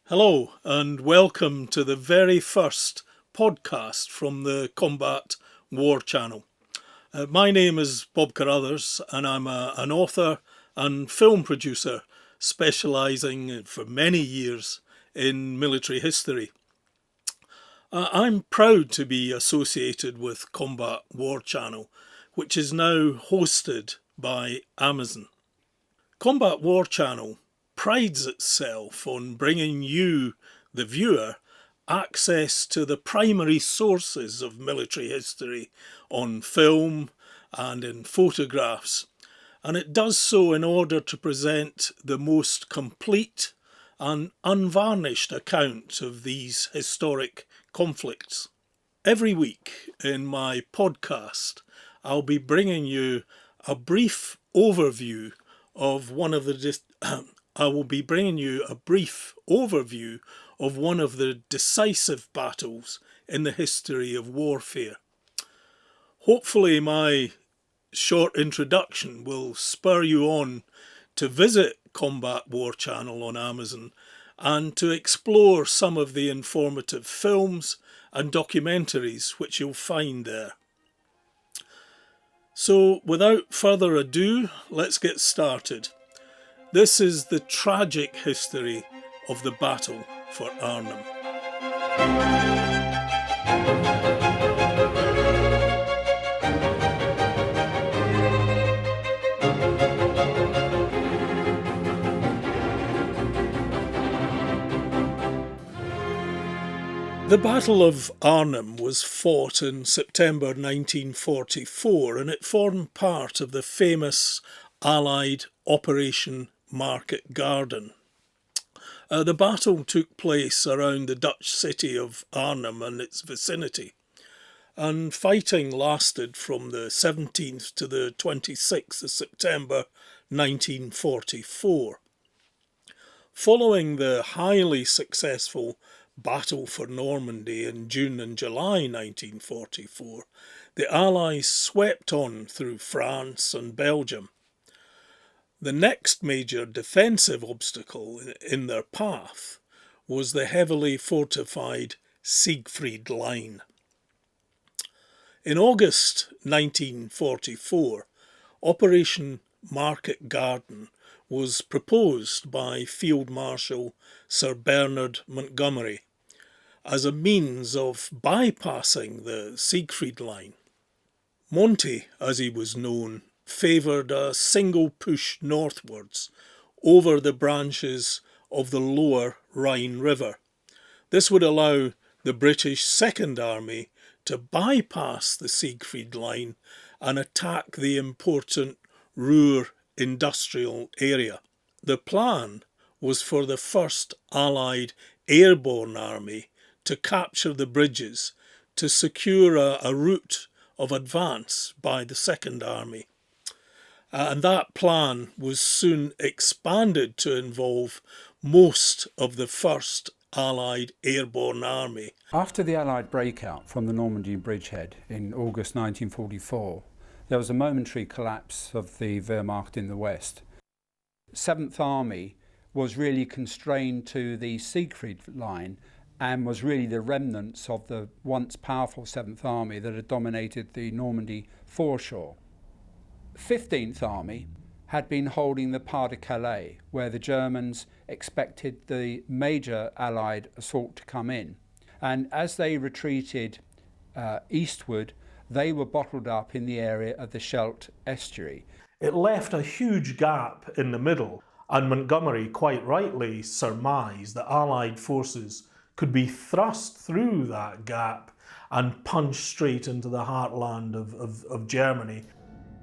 Hello and welcome to the very first podcast from the Combat War Channel. My name is Bob Carruthers and I'm an author and film producer specialising for many years in military history. I'm proud to be associated with Combat War Channel, which is now hosted by Amazon. Combat War Channel prides itself on bringing you, the viewer, access to the primary sources of military history on film and in photographs, and it does so in order to present the most complete and unvarnished account of these historic conflicts. Every week in my podcast, I'll be bringing you a brief overview of one of the decisive battles in the history of warfare. Hopefully my short introduction will spur you on to visit Combat War Channel on Amazon and to explore some of the informative films and documentaries which you'll find there. So without further ado, let's get started. This is the tragic history of the battle for Arnhem. The Battle of Arnhem was fought in September 1944 and it formed part of the famous Allied Operation Market Garden. The battle took place around the Dutch city of Arnhem and its vicinity, and fighting lasted from the 17th to the 26th of September 1944. Following the highly successful Battle for Normandy in June and July 1944, the Allies swept on through France and Belgium. The next major defensive obstacle in their path was the heavily fortified Siegfried Line. In August 1944, Operation Market Garden was proposed by Field Marshal Sir Bernard Montgomery as a means of bypassing the Siegfried Line. Monty, as he was known, favoured a single push northwards over the branches of the lower Rhine River. This would allow the British Second Army to bypass the Siegfried Line and attack the important Ruhr industrial area. The plan was for the First Allied Airborne Army to capture the bridges to secure a route of advance by the Second Army. And that plan was soon expanded to involve most of the First Allied Airborne Army. After the Allied breakout from the Normandy bridgehead in August 1944, there was a momentary collapse of the Wehrmacht in the west. 7th Army was really constrained to the Siegfried Line and was really the remnants of the once powerful 7th Army that had dominated the Normandy foreshore. 15th Army had been holding the Pas de Calais, where the Germans expected the major Allied assault to come in. And as they retreated eastward, they were bottled up in the area of the Scheldt estuary. It left a huge gap in the middle, and Montgomery quite rightly surmised that Allied forces could be thrust through that gap and punched straight into the heartland of Germany.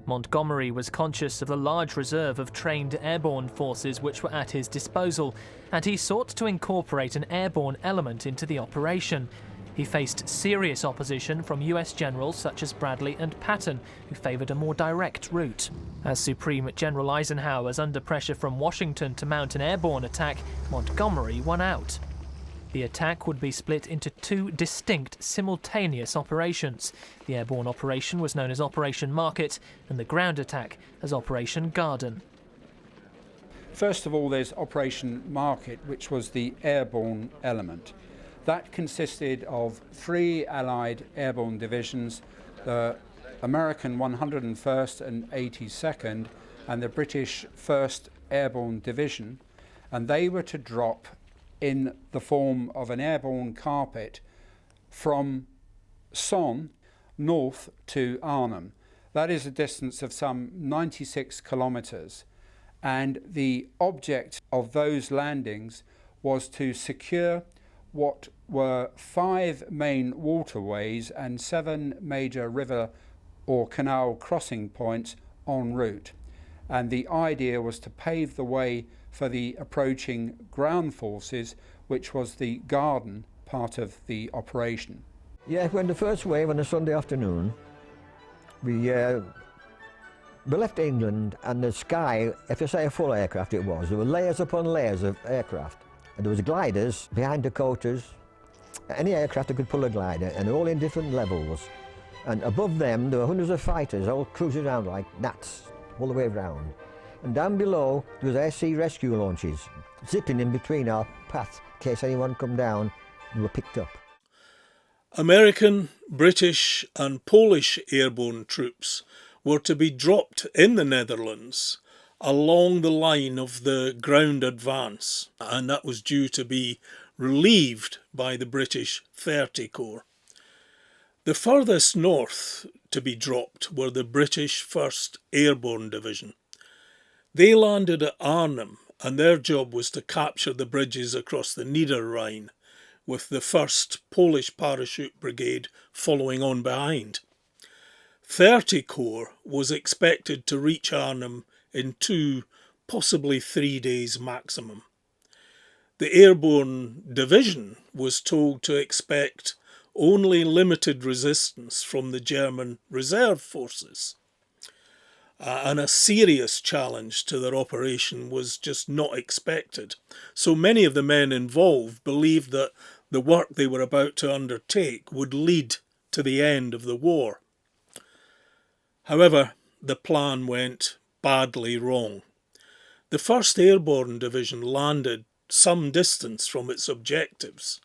Montgomery was conscious of the large reserve of trained airborne forces which were at his disposal, and he sought to incorporate an airborne element into the operation. He faced serious opposition from US generals such as Bradley and Patton, who favoured a more direct route. As Supreme General Eisenhower was under pressure from Washington to mount an airborne attack, Montgomery won out. The attack would be split into two distinct simultaneous operations. The airborne operation was known as Operation Market and the ground attack as Operation Garden. First of all, there's Operation Market, which was the airborne element. That consisted of 3 Allied airborne divisions, the American 101st and 82nd and the British 1st Airborne Division, and they were to drop in the form of an airborne carpet from Son north to Arnhem. That is a distance of some 96 kilometres, and the object of those landings was to secure what were 5 main waterways and 7 major river or canal crossing points en route. And the idea was to pave the way for the approaching ground forces, which was the garden part of the operation. Yeah, when the first wave on a Sunday afternoon, we left England, and the sky, if you say a full aircraft it was, there were layers upon layers of aircraft. And there was gliders behind Dakotas, any aircraft that could pull a glider, and all in different levels. And above them, there were hundreds of fighters all cruising around like gnats, all the way around. And down below, there was air sea rescue launches, zipping in between our path, in case anyone come down, they were picked up. American, British and Polish airborne troops were to be dropped in the Netherlands along the line of the ground advance, and that was due to be relieved by the British 30 Corps. The furthest north to be dropped were the British 1st Airborne Division. They landed at Arnhem, and their job was to capture the bridges across the Niederrhein, with the 1st Polish Parachute Brigade following on behind. 30 Corps was expected to reach Arnhem in 2, possibly 3 days maximum. The Airborne Division was told to expect only limited resistance from the German reserve forces, and a serious challenge to their operation was just not expected. So many of the men involved believed that the work they were about to undertake would lead to the end of the war. However, the plan went badly wrong. The 1st Airborne Division landed some distance from its objectives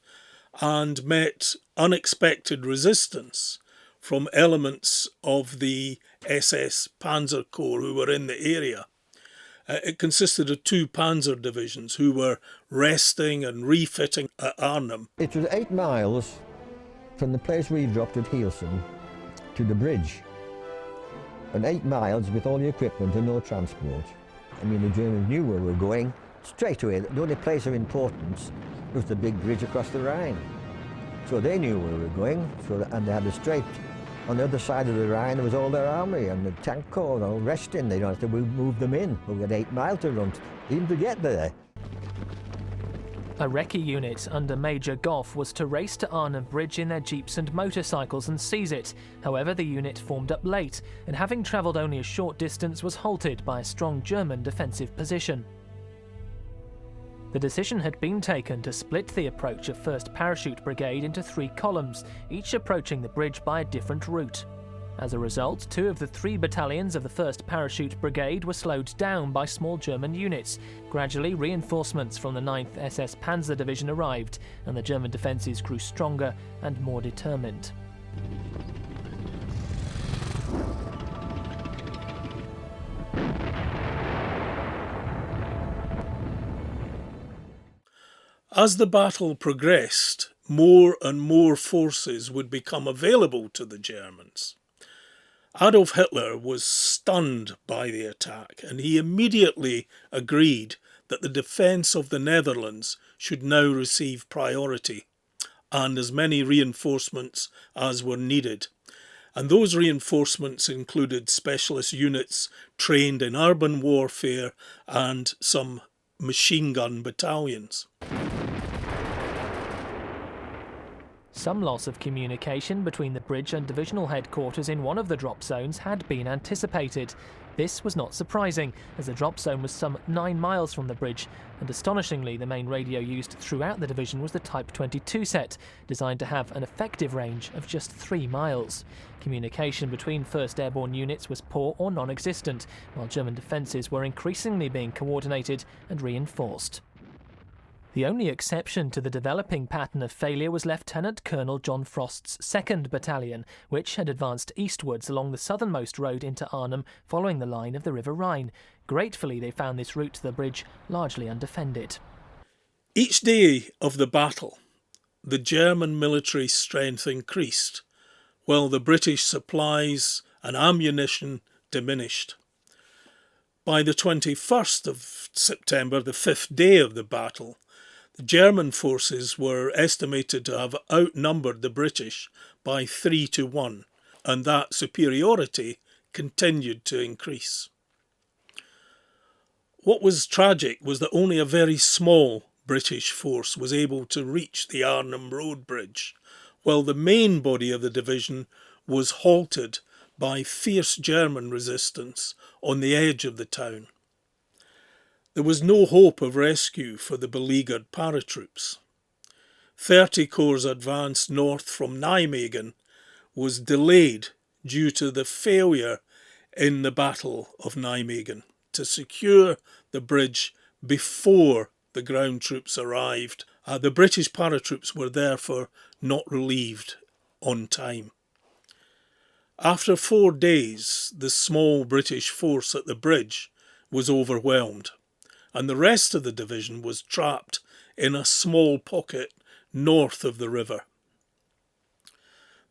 and met unexpected resistance from elements of the SS Panzer Corps who were in the area. It consisted of 2 panzer divisions who were resting and refitting at Arnhem. It was 8 miles from the place we dropped at Heilson to the bridge, and 8 miles with all the equipment and no transport. I mean, the Germans knew where we were going. Straight away, the only place of importance was the big bridge across the Rhine. So they knew where we were going, and they had a straight. On the other side of the Rhine, there was all their army and the tank corps all resting. They don't have to move them in. But we had 8 miles to run, even to get there. A recce unit under Major Goff was to race to Arnhem Bridge in their jeeps and motorcycles and seize it. However, the unit formed up late, and having travelled only a short distance was halted by a strong German defensive position. The decision had been taken to split the approach of 1st Parachute Brigade into 3 columns, each approaching the bridge by a different route. As a result, 2 of the 3 battalions of the 1st Parachute Brigade were slowed down by small German units. Gradually, reinforcements from the 9th SS Panzer Division arrived, and the German defences grew stronger and more determined. As the battle progressed, more and more forces would become available to the Germans. Adolf Hitler was stunned by the attack, and he immediately agreed that the defence of the Netherlands should now receive priority, and as many reinforcements as were needed. And those reinforcements included specialist units trained in urban warfare and some machine gun battalions. Some loss of communication between the bridge and divisional headquarters in one of the drop zones had been anticipated. This was not surprising, as the drop zone was some 9 miles from the bridge, and astonishingly the main radio used throughout the division was the Type 22 set, designed to have an effective range of just 3 miles. Communication between 1st Airborne units was poor or non-existent, while German defences were increasingly being coordinated and reinforced. The only exception to the developing pattern of failure was Lieutenant Colonel John Frost's 2nd Battalion, which had advanced eastwards along the southernmost road into Arnhem following the line of the River Rhine. Gratefully, they found this route to the bridge largely undefended. Each day of the battle, the German military strength increased, while the British supplies and ammunition diminished. By the 21st of September, the 5th day of the battle, the German forces were estimated to have outnumbered the British by 3-1, and that superiority continued to increase. What was tragic was that only a very small British force was able to reach the Arnhem Road Bridge, while the main body of the division was halted by fierce German resistance on the edge of the town. There was no hope of rescue for the beleaguered paratroops. 30 Corps' advance north from Nijmegen was delayed due to the failure in the Battle of Nijmegen to secure the bridge before the ground troops arrived. The British paratroops were therefore not relieved on time. After 4 days, the small British force at the bridge was overwhelmed, and the rest of the division was trapped in a small pocket north of the river.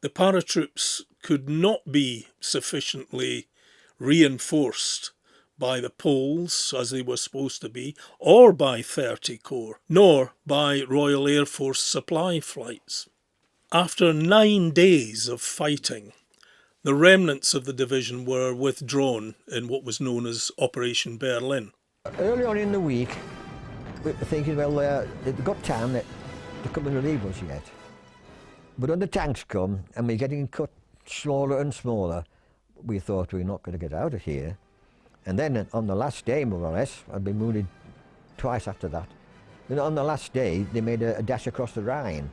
The paratroops could not be sufficiently reinforced by the Poles, as they were supposed to be, or by 30 Corps, nor by Royal Air Force supply flights. After 9 days of fighting, the remnants of the division were withdrawn in what was known as Operation Berlin. Early on in the week, we were thinking, well, they've got time to come and relieve us yet. But when the tanks come and we're getting cut smaller and smaller, we thought we're not going to get out of here. And then on the last day, more or less, I'd been wounded twice after that. Then on the last day, they made a dash across the Rhine.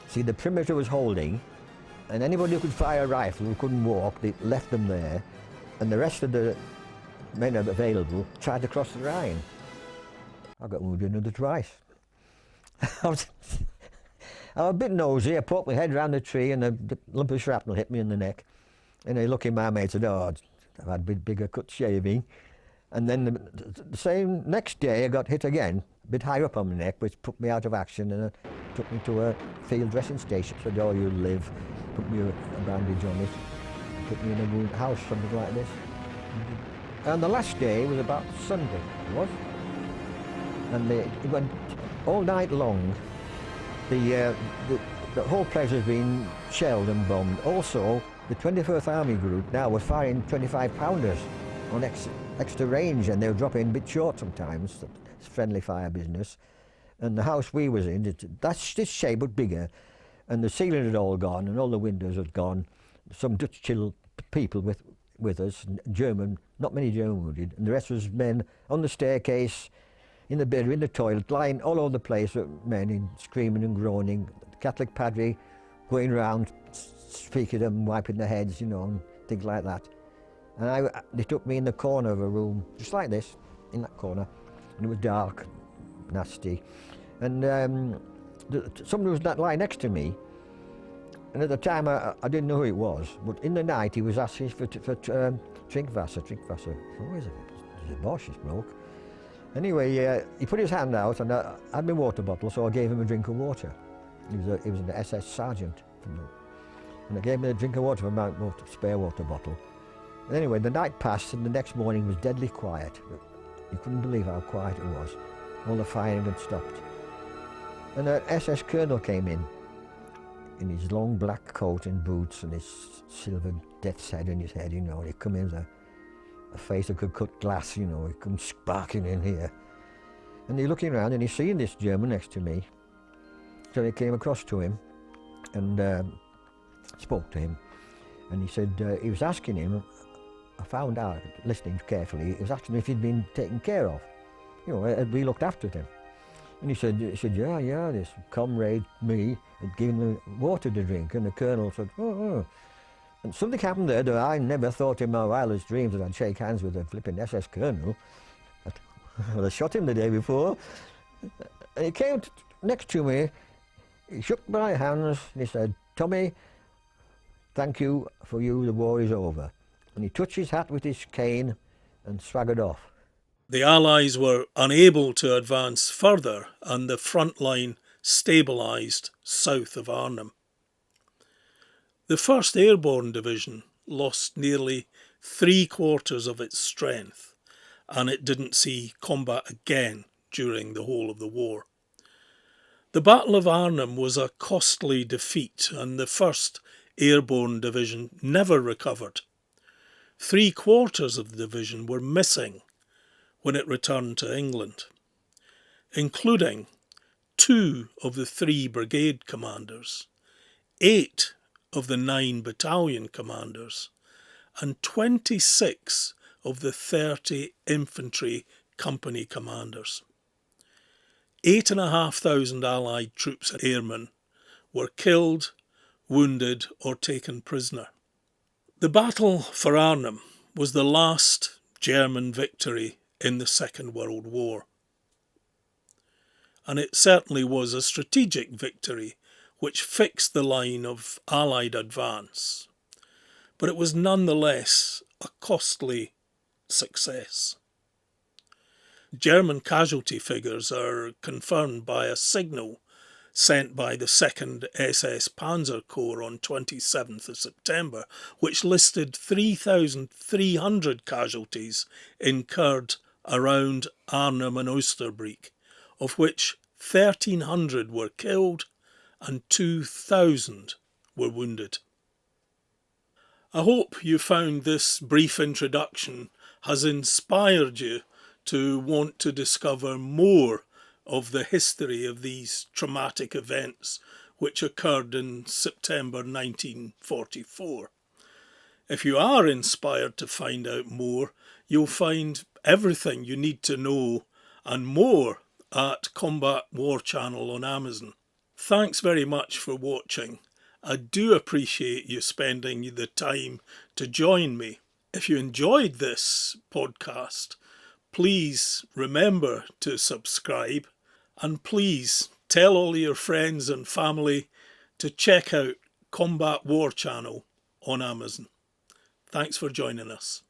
See, the perimeter was holding, and anybody who could fire a rifle who couldn't walk, they left them there, and the rest of the men available tried to cross the Rhine. I got wounded another twice. I was a bit nosy. I poked my head round the tree and a lump of shrapnel hit me in the neck. And a lucky my mate said, "Oh, I've had a bit bigger cut shaving." And then the same next day I got hit again, a bit higher up on my neck, which put me out of action and took me to a field dressing station. Said, "Oh, you'll live." Put me a bandage on it, put me in a wound house, something like this. And the last day was about Sunday, it was. And it went all night long. The whole place has been shelled and bombed. Also, the 21st Army Group now was firing 25-pounders on extra range, and they were dropping a bit short sometimes. It's friendly fire business. And the house we was in, that's this shape but bigger, and the ceiling had all gone, and all the windows had gone. Some Dutch people with us, German, not many German wounded, and the rest was men on the staircase, in the bedroom, in the toilet, lying all over the place, men screaming and groaning. The Catholic padre going round, speaking to them, wiping their heads, you know, and things like that. And they took me in the corner of a room, just like this, in that corner, and it was dark, nasty. And somebody was lying next to me, and at the time I didn't know who it was, but in the night he was asking for Trinkwasser. What is it? The Bosch is broke. Anyway, he put his hand out, and I had my water bottle, so I gave him a drink of water. He was an SS sergeant. And I gave him a drink of water from my spare water bottle. And anyway, the night passed, and the next morning was deadly quiet. You couldn't believe how quiet it was. All the firing had stopped. And an SS colonel came in his long black coat and boots and his silver death's head on his head, you know. And he'd come in with a face that could cut glass, you know. He'd come sparking in here. And he's looking around and he's seeing this German next to me. So he came across to him and spoke to him. And he said he was asking him, I found out, listening carefully, he was asking him if he'd been taken care of. You know, had we looked after him? And he said, yeah, this comrade, me, had given him water to drink, and the colonel said, oh. And something happened there that I never thought in my wildest dreams that I'd shake hands with a flipping SS colonel. Well, I shot him the day before. And he came next to me, he shook my hands, and he said, Tommy, thank you, for you, the war is over. And he touched his hat with his cane and swaggered off. The Allies were unable to advance further, and the front line stabilised south of Arnhem. The 1st Airborne Division lost nearly 3/4 of its strength, and it didn't see combat again during the whole of the war. The Battle of Arnhem was a costly defeat, and the 1st Airborne Division never recovered. 3/4 of the division were missing when it returned to England, including 2 of the 3 brigade commanders, 8 of the 9 battalion commanders, and 26 of the 30 infantry company commanders. 8,500 Allied troops and airmen were killed, wounded or taken prisoner. The battle for Arnhem was the last German victory in the Second World War. And it certainly was a strategic victory which fixed the line of Allied advance. But it was nonetheless a costly success. German casualty figures are confirmed by a signal sent by the 2nd SS Panzer Corps on 27th of September, which listed 3,300 casualties incurred around Arnhem and Oosterbeek, of which 1,300 were killed and 2,000 were wounded. I hope you found this brief introduction has inspired you to want to discover more of the history of these traumatic events which occurred in September 1944. If you are inspired to find out more, you'll find everything you need to know and more at Combat War Channel on Amazon. Thanks very much for watching. I do appreciate you spending the time to join me. If you enjoyed this podcast, please remember to subscribe, and please tell all your friends and family to check out Combat War Channel on Amazon. Thanks for joining us.